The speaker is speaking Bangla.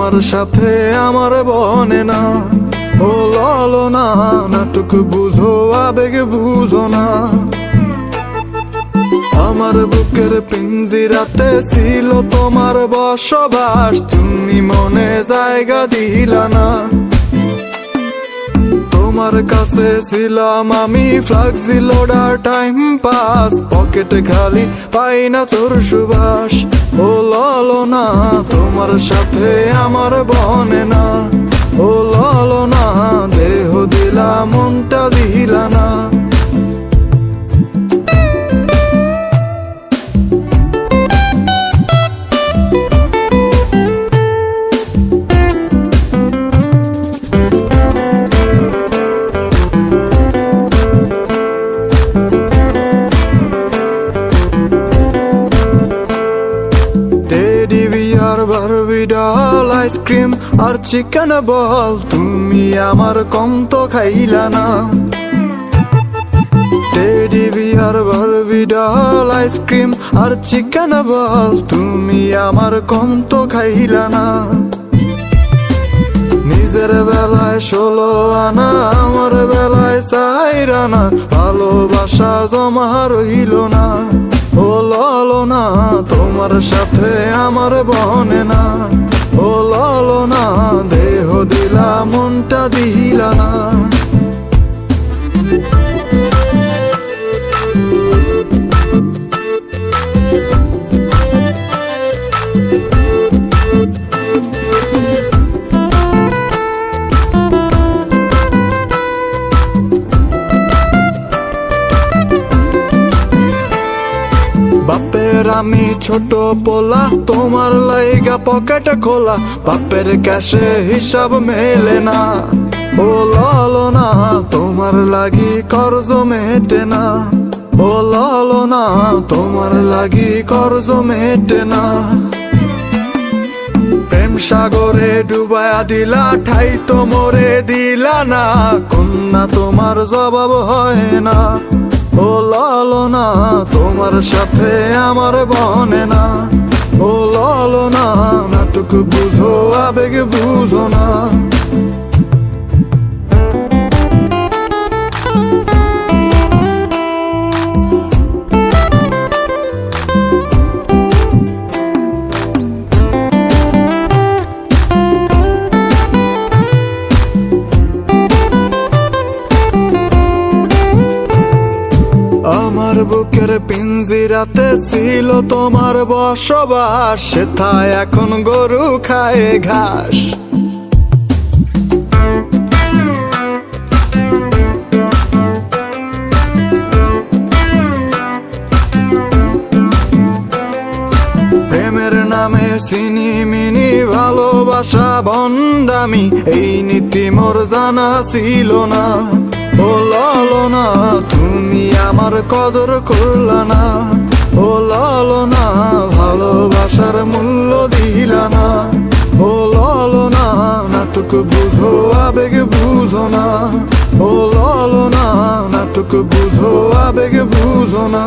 তোমার সাথে আমার বনে না। ও ললনা নাটক বুঝো আবেগ বুঝো না। আমার বুকের পিঞ্জিরাতে ছিল তোমার বসবাস, তুমি মনে জায়গা দিলা না। তোমার কাছে ছিলাম আমি ফ্লাক্সি লোডার টাইম পাস, পকেটে খালি পাই না তোর সুবাস। ও ললনা তোমার সাথে আমার বনে না। ও ললনা দেহ দিলা মনটা দিলা না। বারবি ডল আইসক্রিম আর চিকেন বল, তুমি আমার কম তো খাইলা না। Teddy bear Barbie doll ice cream আর চিকেন বল, তুমি আমার কম তো খাইলা না। নিজের বেলায় 16 আনা, আমার বেলায় 4 আনা, ভালোবাসা জমা রইল না। ও ললনা তোমার সাথে আমার বনে না। ও ললনা দেহ দিলা মনটা দিলা না। বাপের আমি ছোট পোলা, তোমার লাইগা পকেট খোলা, বাপের ক্যাশে হিসাব মেলে না। ও ললনা তোমার লাগি কর্জ মেটে না। ও ললনা তোমার লাগি কর্জ মেটে না। প্রেম সাগরে ডুবায়া দিলা, ঠাই তো মোরে দিলা না, কন্যা তোমার জবাব হয় না। ও ললনা তোমার সাথে আমার বনে না। ও ললনা নাটক বুঝো আবেগ বুঝো না। আমার বুকের পিঞ্জিরাতে ছিল তোমার বসবাস, সেথায় এখন গরু খায় ঘাস। প্রেমের নামে চিনি মিনি ভালোবাসা ভণ্ডামি, এই নীতি মোর জানা ছিল না। ও ললনা তুমি আমার কদর করলা না। ও ললনা ভালোবাসার মূল্য দিলা না। ও ললনা নাটক বুঝো আবেগ বুঝো না। ও ললনা নাটক বুঝো আবেগ বুঝো না।